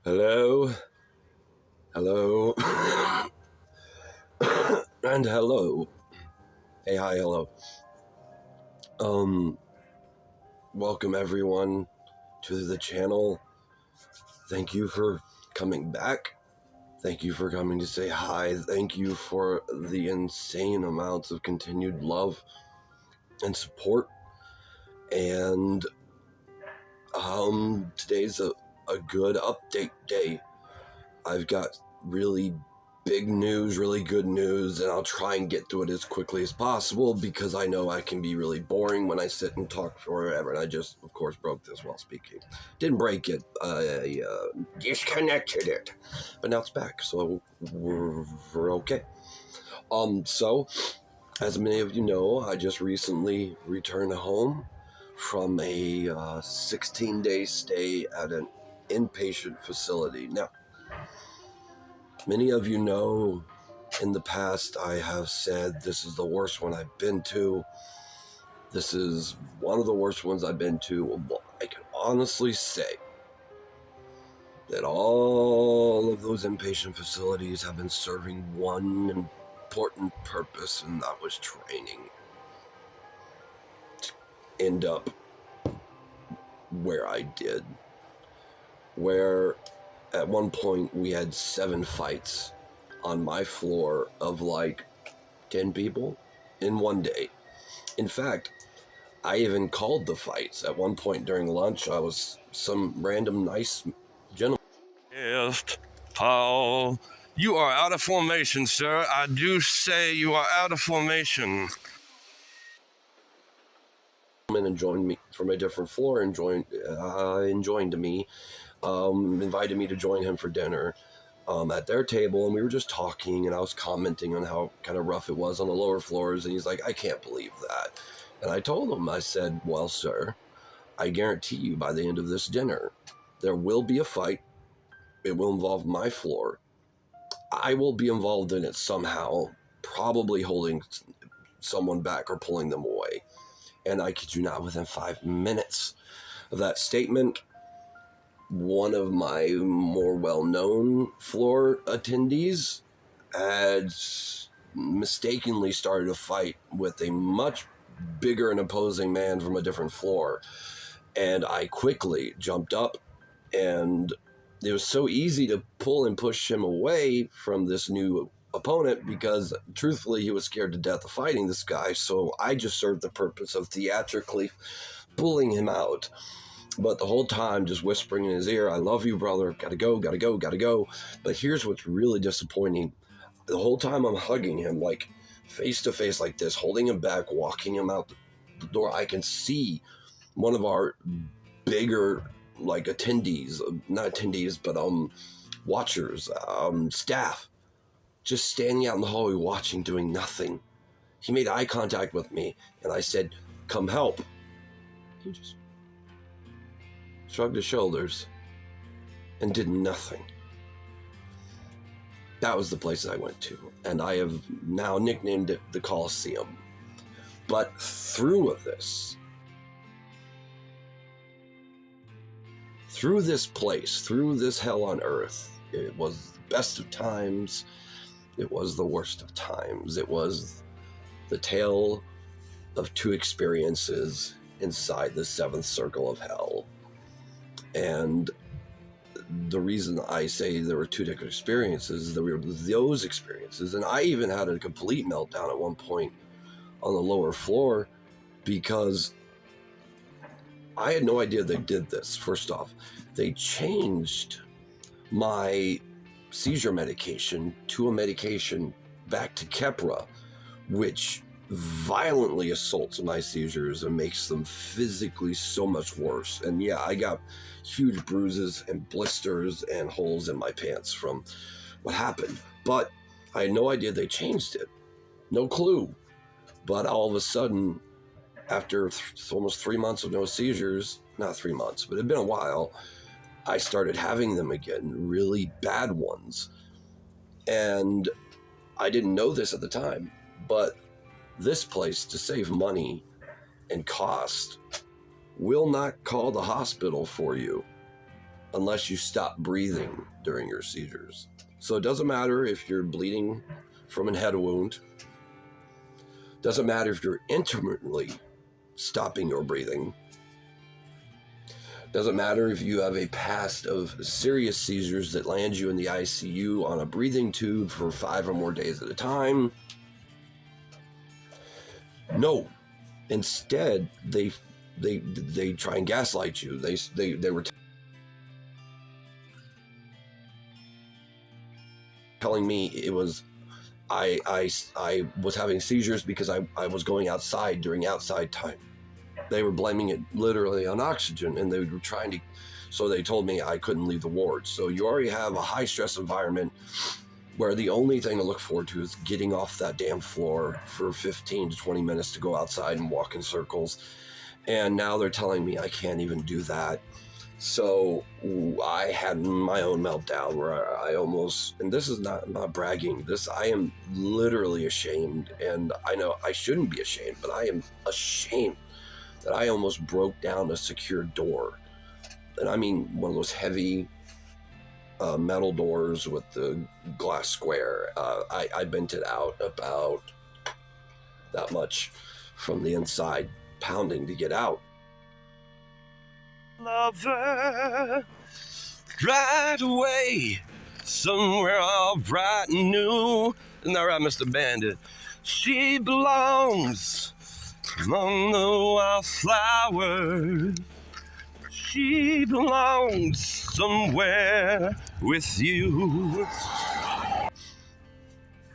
Hello, hello, and hello. Hey, hi, hello. Welcome everyone to the channel. Thank you for coming back. Thank you for coming to say hi. Thank you for the insane amounts of continued love and support. And today's a good update day. I've got really big news, really good news, and I'll try and get through it as quickly as possible because I know I can be really boring when I sit and talk forever, and I just, of course, broke this while speaking. Didn't break it, I disconnected it, but now it's back, so we're okay. So, as many of you know, I just recently returned home from a 16-day stay at an inpatient facility. Now, many of you know in the past I have said this is the worst one I've been to. This is one of the worst ones I've been to. I can honestly say that all of those inpatient facilities have been serving one important purpose, and that was training. To end up where I did. Where at one point we had 7 fights on my floor of like 10 people in one day. In fact, I even called the fights. At one point during lunch, I was some random nice gentleman. Yes, Paul, you are out of formation, sir. I do say you are out of formation. And joined me from a different floor and joined me, invited me to join him for dinner. At their table, and we were just talking, and I was commenting on how kind of rough it was on the lower floors, and he's like, I can't believe that. And I told him, I said, well, sir, I guarantee you by the end of this dinner, there will be a fight. It will involve my floor. I will be involved in it somehow, probably holding someone back or pulling them away. And I kid you not, within 5 minutes of that statement, one of my more well-known floor attendees had mistakenly started a fight with a much bigger and imposing man from a different floor. And I quickly jumped up, and it was so easy to pull and push him away from this new opponent because, truthfully, he was scared to death of fighting this guy. So I just served the purpose of theatrically pulling him out. But the whole time just whispering in his ear, I love you, brother, gotta go, gotta go, gotta go. But here's what's really disappointing. The whole time I'm hugging him, like face to face like this, holding him back, walking him out the door, I can see one of our bigger like attendees, not attendees, but watchers, staff, just standing out in the hallway watching, doing nothing. He made eye contact with me, and I said, come help. He just shrugged his shoulders and did nothing. That was the place I went to, and I have now nicknamed it the Coliseum. But through this place, through this hell on earth, it was the best of times, it was the worst of times. It was the tale of 2 experiences inside the 7th circle of hell. And the reason I say there were 2 different experiences, there were those experiences, and I even had a complete meltdown at one point on the lower floor because I had no idea they did this. First off, they changed my seizure medication to a medication back to Keppra, which violently assaults my seizures and makes them physically so much worse. And yeah, I got huge bruises and blisters and holes in my pants from what happened, but I had no idea they changed it. No clue. But all of a sudden, after almost 3 months of no seizures, not 3 months, but it had been a while, I started having them again, really bad ones. And I didn't know this at the time, but this place, to save money and cost, will not call the hospital for you unless you stop breathing during your seizures. So it doesn't matter if you're bleeding from a head wound. Doesn't matter if you're intermittently stopping your breathing. Doesn't matter if you have a past of serious seizures that land you in the ICU on a breathing tube for 5 or more days at a time. No. Instead, they try and gaslight you. They were telling me it was I was having seizures because I was going outside during outside time. They were blaming it literally on oxygen, and they were trying to, so they told me I couldn't leave the ward. So you already have a high stress environment where the only thing to look forward to is getting off that damn floor for 15 to 20 minutes to go outside and walk in circles. And now they're telling me I can't even do that. So I had my own meltdown where I almost, and this is not bragging, I am literally ashamed, and I know I shouldn't be ashamed, but I am ashamed that I almost broke down a secure door. And I mean one of those heavy metal doors with the glass square. I bent it out about that much from the inside, pounding to get out. Lover, right away, somewhere all bright and new. Isn't that right, Mr. Bandit? She belongs among the wildflowers. She belongs somewhere with you.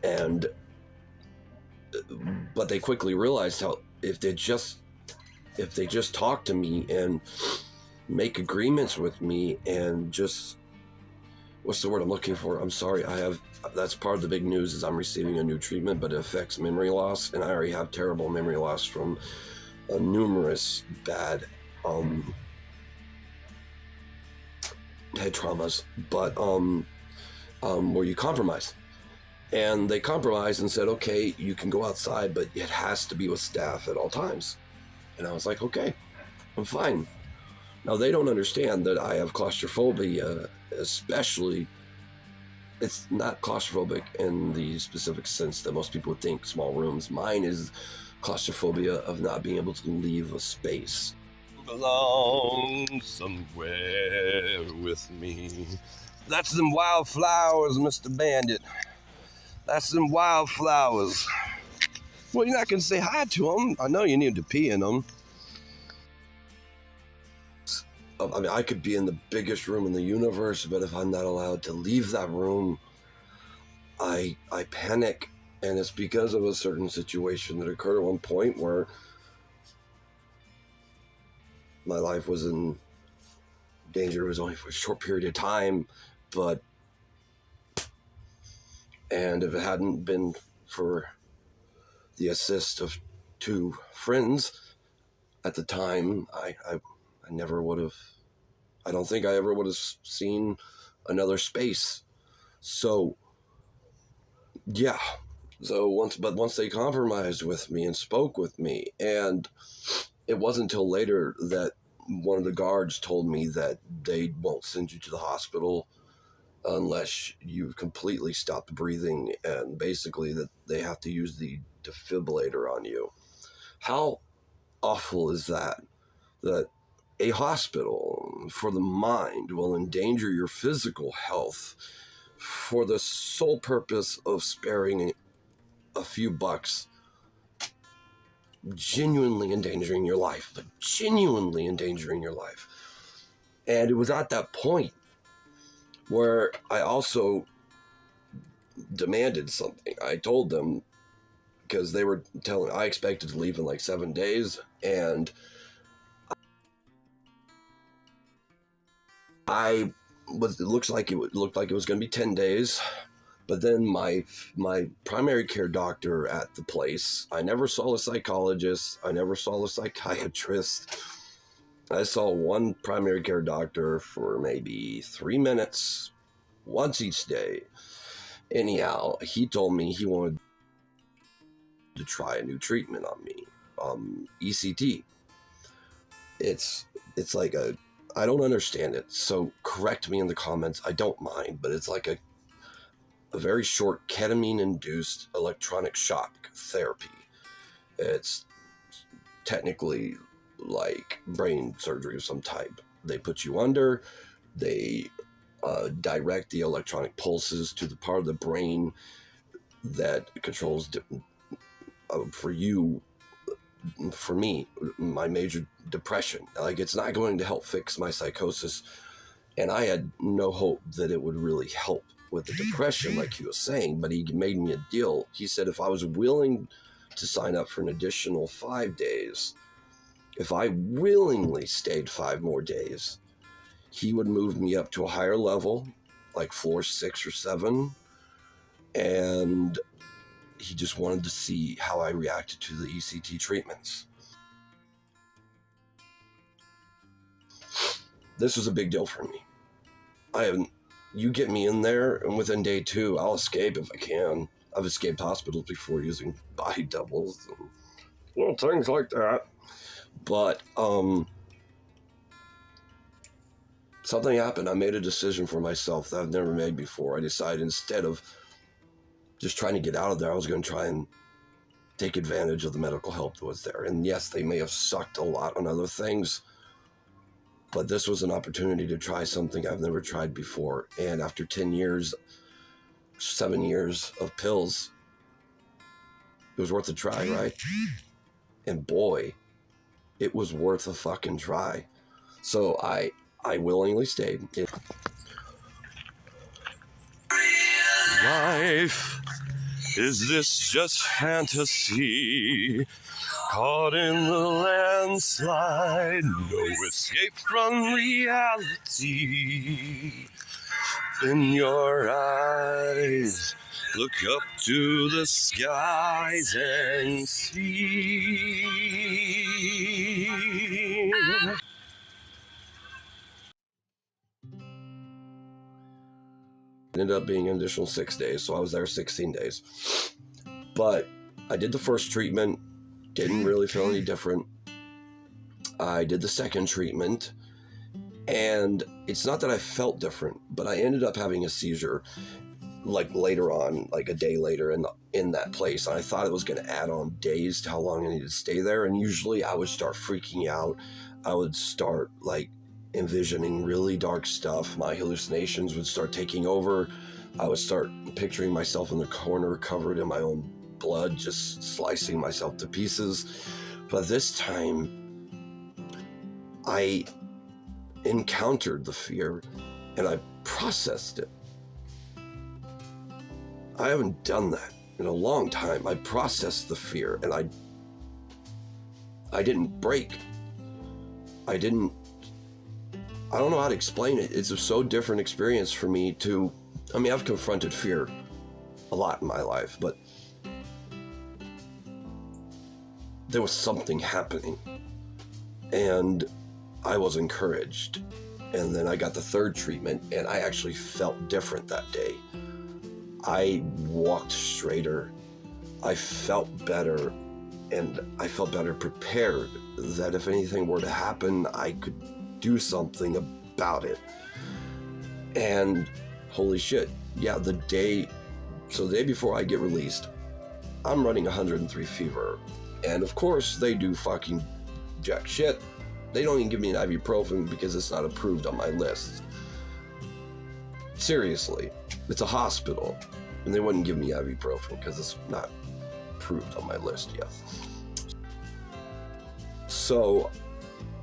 And but they quickly realized how if they just talk to me and make agreements with me and just, what's the word I'm looking for? I'm sorry, that's part of the big news is I'm receiving a new treatment, but it affects memory loss, and I already have terrible memory loss from numerous bad head traumas, but where you compromise. And they compromised and said, okay, you can go outside, but it has to be with staff at all times. And I was like, okay, I'm fine. Now, they don't understand that I have claustrophobia, especially, it's not claustrophobic in the specific sense that most people would think, small rooms. Mine is claustrophobia of not being able to leave a space. Belong somewhere with me. That's them wildflowers, Mr. Bandit. That's them wildflowers. Well, you're not going to say hi to them. I know you need to pee in them. I mean, I could be in the biggest room in the universe, but if I'm not allowed to leave that room, I panic. And it's because of a certain situation that occurred at one point where my life was in danger. It was only for a short period of time, and if it hadn't been for the assist of 2 friends at the time, I never would have, I don't think I ever would have seen another space. So, yeah. So once they compromised with me and spoke with me, and it wasn't until later that one of the guards told me that they won't send you to the hospital unless you've completely stopped breathing, and basically that they have to use the defibrillator on you. How awful is that? That a hospital for the mind will endanger your physical health for the sole purpose of sparing a few bucks, genuinely endangering your life. And it was at that point where I also demanded something. I told them, because they were telling, I expected to leave in like 7 days, and it looked like it was going to be 10 days. But then my primary care doctor at the place, I never saw a psychologist, I never saw a psychiatrist. I saw one primary care doctor for maybe 3 minutes, once each day. Anyhow, he told me he wanted to try a new treatment on me, ECT. It's like a I don't understand it, so correct me in the comments. I don't mind, but it's like a very short ketamine-induced electronic shock therapy. It's technically like brain surgery of some type. They put you under, they direct the electronic pulses to the part of the brain that controls, for you, for me, my major depression. Like, it's not going to help fix my psychosis, and I had no hope that it would really help with the depression, like he was saying, but he made me a deal. He said if I was willing to sign up for an additional 5 days, if I willingly stayed 5 more days, he would move me up to a higher level, like floor 6 or 7, and he just wanted to see how I reacted to the ECT treatments. This was a big deal for me. You get me in there, and within day 2, I'll escape if I can. I've escaped hospitals before using body doubles and things like that. But something happened. I made a decision for myself that I've never made before. I decided instead of just trying to get out of there, I was going to try and take advantage of the medical help that was there. And yes, they may have sucked a lot on other things, but this was an opportunity to try something I've never tried before. And after 10 years, 7 years of pills, it was worth a try, right? And boy, it was worth a fucking try. So I willingly stayed. Life, is this just fantasy? Caught in the landslide, no escape from reality. In your eyes, look up to the skies and see. Ended up being an additional 6 days, so I was there 16 days. But I did the first treatment, didn't really feel any different. I did the second treatment, and it's not that I felt different, but I ended up having a seizure, like later on, like a day later in that place. And I thought it was going to add on days to how long I needed to stay there. And usually I would start freaking out. I would start like envisioning really dark stuff. My hallucinations would start taking over. I would start picturing myself in the corner covered in my own blood, just slicing myself to pieces. But this time I encountered the fear and I processed it. I haven't done that in a long time. I processed the fear, and I didn't break. I don't know how to explain it. It's a so different experience for me I've confronted fear a lot in my life, but there was something happening, and I was encouraged. And then I got the third treatment, and I actually felt different that day. I walked straighter. I felt better, and I felt better prepared that if anything were to happen, I could do something about it. And holy shit, yeah, the day before I get released, I'm running 103 fever. And of course, they do fucking jack shit. They don't even give me an ibuprofen because it's not approved on my list. Seriously, it's a hospital, and they wouldn't give me ibuprofen because it's not approved on my list yet. So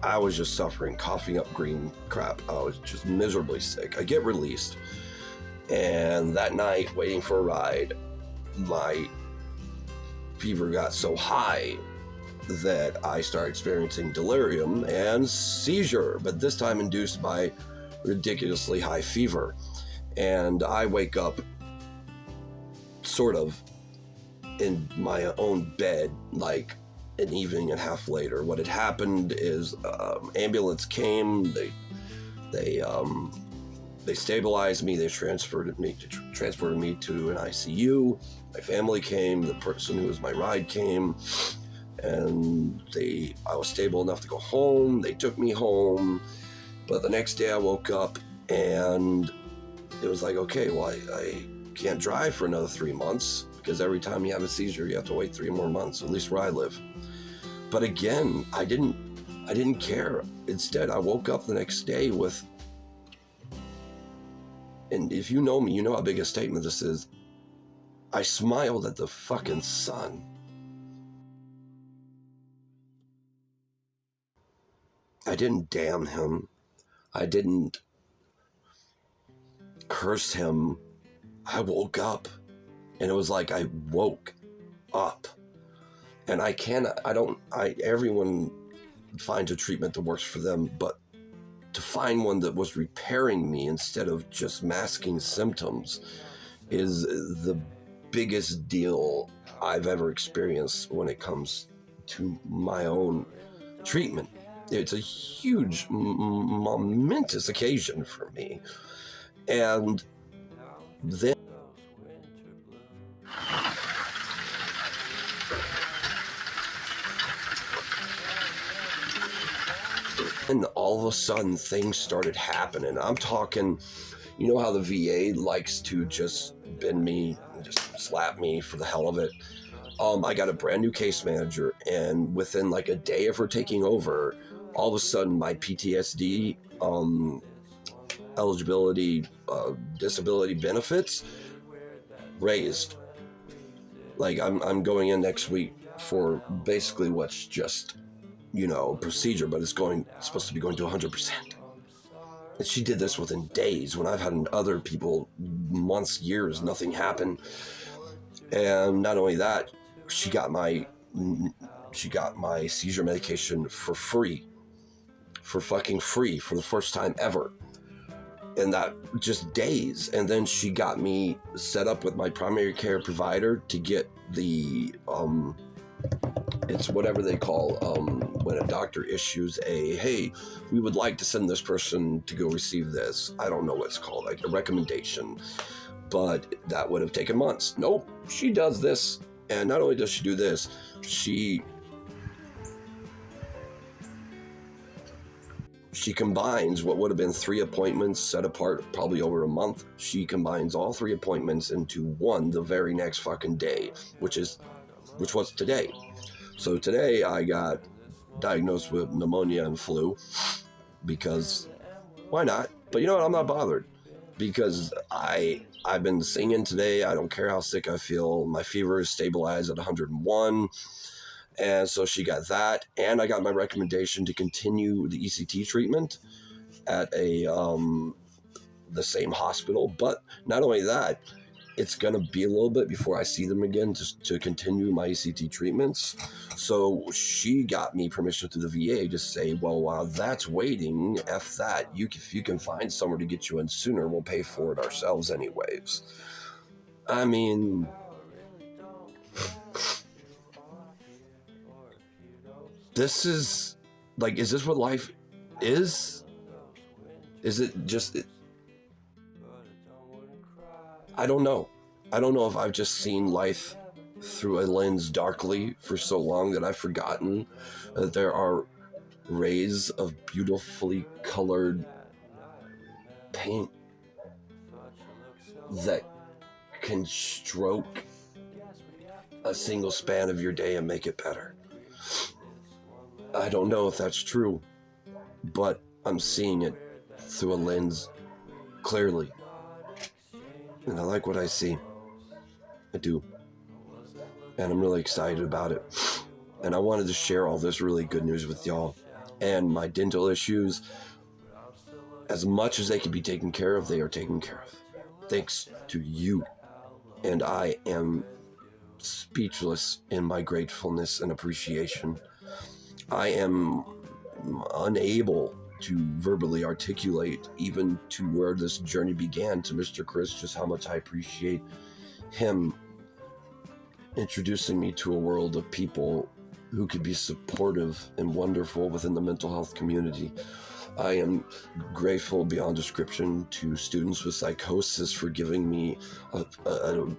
I was just suffering, coughing up green crap. I was just miserably sick. I get released, and that night, waiting for a ride, my fever got so high that I started experiencing delirium and seizure, but this time induced by ridiculously high fever. And I wake up sort of in my own bed like an evening and a half later. What had happened is ambulance came, they stabilized me, they transported me to an ICU. My family came, the person who was my ride came, and I was stable enough to go home. They took me home, But the next day I woke up and it was like, okay, well, I can't drive for another 3 months because every time you have a seizure, you have to wait 3 more months, at least where I live. But again, I didn't care. Instead, I woke up the next day with, and if you know me, you know how big a statement this is. I smiled at the fucking sun. I didn't damn him. I didn't curse him. I woke up, and it was like I woke up. And everyone finds a treatment that works for them, but to find one that was repairing me instead of just masking symptoms is the biggest deal I've ever experienced when it comes to my own treatment. It's a huge, momentous occasion for me. And then and all of a sudden things started happening. I'm talking, you know how the VA likes to just bend me, just slap me for the hell of it. I got a brand new case manager, and within like a day of her taking over, all of a sudden my PTSD eligibility, disability benefits raised. Like I'm going in next week for basically what's just, procedure, but it's supposed to be going to 100%. And she did this within days when I've had other people months, years, nothing happened. And not only that, she got my seizure medication for fucking free for the first time ever. And that just days. And then she got me set up with my primary care provider to get the, it's whatever they call, when a doctor issues hey, we would like to send this person to go receive this. I don't know what it's called, like a recommendation. But that would have taken months. Nope, she does this. And not only does she do this, she combines what would have been 3 appointments set apart probably over a month. She combines all 3 appointments into one the very next fucking day, which was today. So today I got diagnosed with pneumonia and flu because why not? But you know what? I'm not bothered because I've been singing today. I don't care how sick I feel. My fever is stabilized at 101. And so she got that. And I got my recommendation to continue the ECT treatment at the same hospital. But not only that, it's going to be a little bit before I see them again to continue my ECT treatments. So she got me permission through the VA to say, well, while that's waiting, F that. If you can find somewhere to get you in sooner, we'll pay for it ourselves anyways. I mean, this is, like, is this what life is? Is it just... I don't know. I don't know if I've just seen life through a lens darkly for so long that I've forgotten that there are rays of beautifully colored paint that can stroke a single span of your day and make it better. I don't know if that's true, but I'm seeing it through a lens clearly. And I like what I see. I do. And I'm really excited about it. And I wanted to share all this really good news with y'all. And my dental issues, as much as they can be taken care of, they are taken care of. Thanks to you. And I am speechless in my gratefulness and appreciation. I am unable to verbally articulate even to where this journey began to Mr. Chris, just how much I appreciate him introducing me to a world of people who could be supportive and wonderful within the mental health community. I am grateful beyond description to students with psychosis for giving me an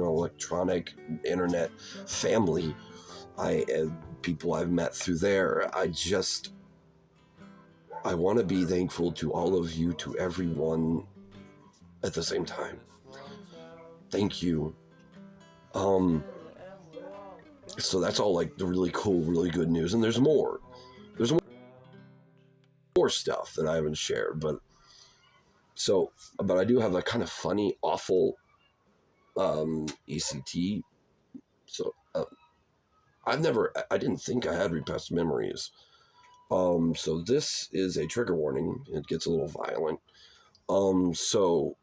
electronic internet family people I've met through there. I want to be thankful to all of you, to everyone at the same time. Thank you. So that's all like the really cool, really good news. And there's more. There's more stuff that I haven't shared, but I do have a kind of funny, awful ECT. So I didn't think I had repressed memories. So this is a trigger warning. It gets a little violent. So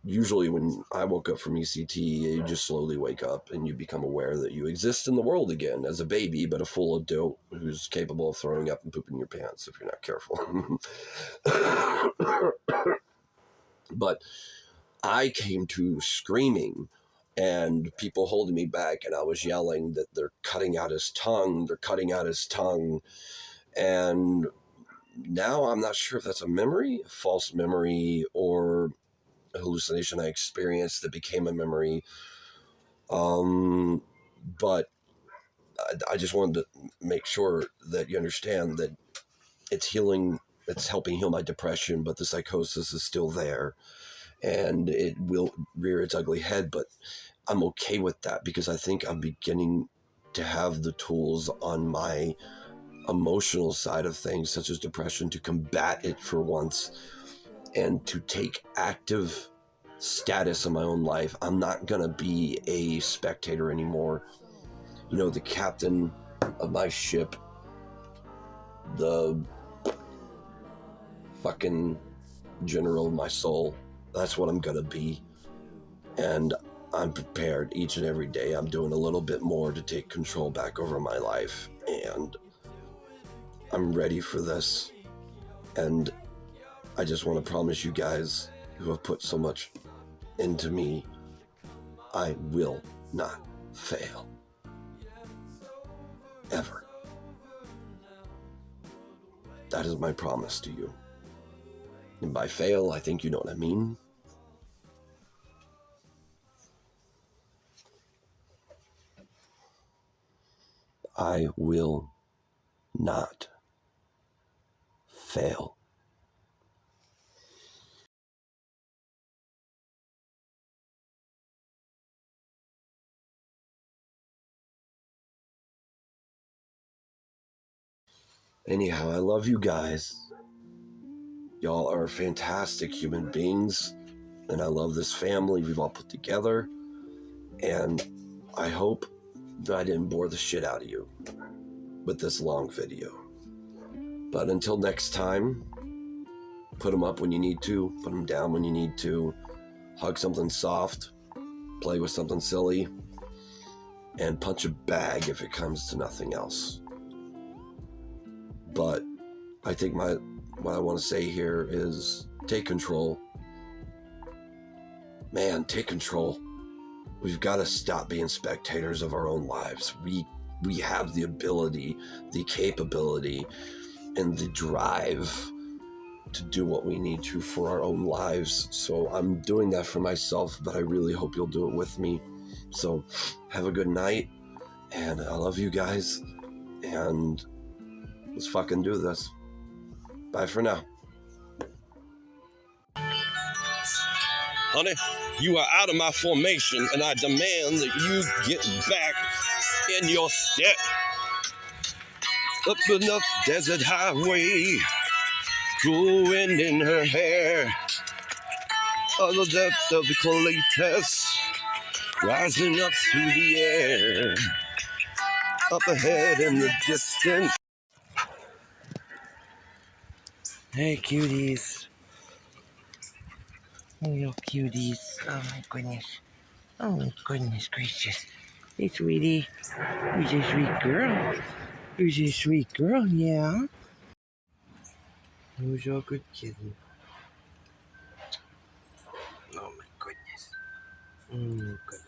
usually when I woke up from ECT, you just slowly wake up and you become aware that you exist in the world again as a baby, but a full adult who's capable of throwing up and pooping your pants if you're not careful. But I came to screaming and people holding me back, and I was yelling that they're cutting out his tongue. And now I'm not sure if that's a memory, a false memory, or a hallucination I experienced that became a memory. But I just wanted to make sure that you understand that it's helping heal my depression, but the psychosis is still there and it will rear its ugly head. But I'm okay with that because I think I'm beginning to have the tools on my emotional side of things, such as depression, to combat it for once and to take active status in my own life. I'm not gonna be a spectator anymore. You know, the captain of my ship, the fucking general of my soul, that's what I'm gonna be. And I'm prepared each and every day. I'm doing a little bit more to take control back over my life, and I'm ready for this. And I just want to promise you guys who have put so much into me, I will not fail. Ever. That is my promise to you. And by fail, I think you know what I mean. I will not fail. Anyhow, I love you guys. Y'all are fantastic human beings, and I love this family we've all put together, and I hope that I didn't bore the shit out of you with this long video. But until next time, put them up when you need to, put them down when you need to, hug something soft, play with something silly, and punch a bag if it comes to nothing else. But I think what I want to say here is take control. Man, take control. We've got to stop being spectators of our own lives. We have the ability, the capability, and the drive to do what we need to for our own lives. So I'm doing that for myself, but I really hope you'll do it with me. So have a good night, and I love you guys, and let's fucking do this. Bye for now. Honey, you are out of my formation, and I demand that you get back in your step. Up the desert highway, going in her hair. On the depth of the colitis, rising up through the air. Up ahead in the distance. Hey, cuties. Little cuties. Oh, my goodness. Oh, my goodness gracious. Hey, sweetie. Who's a sweet girl? Who's a sweet girl, yeah? Who's your good kitty? Oh, my goodness. Oh, my goodness.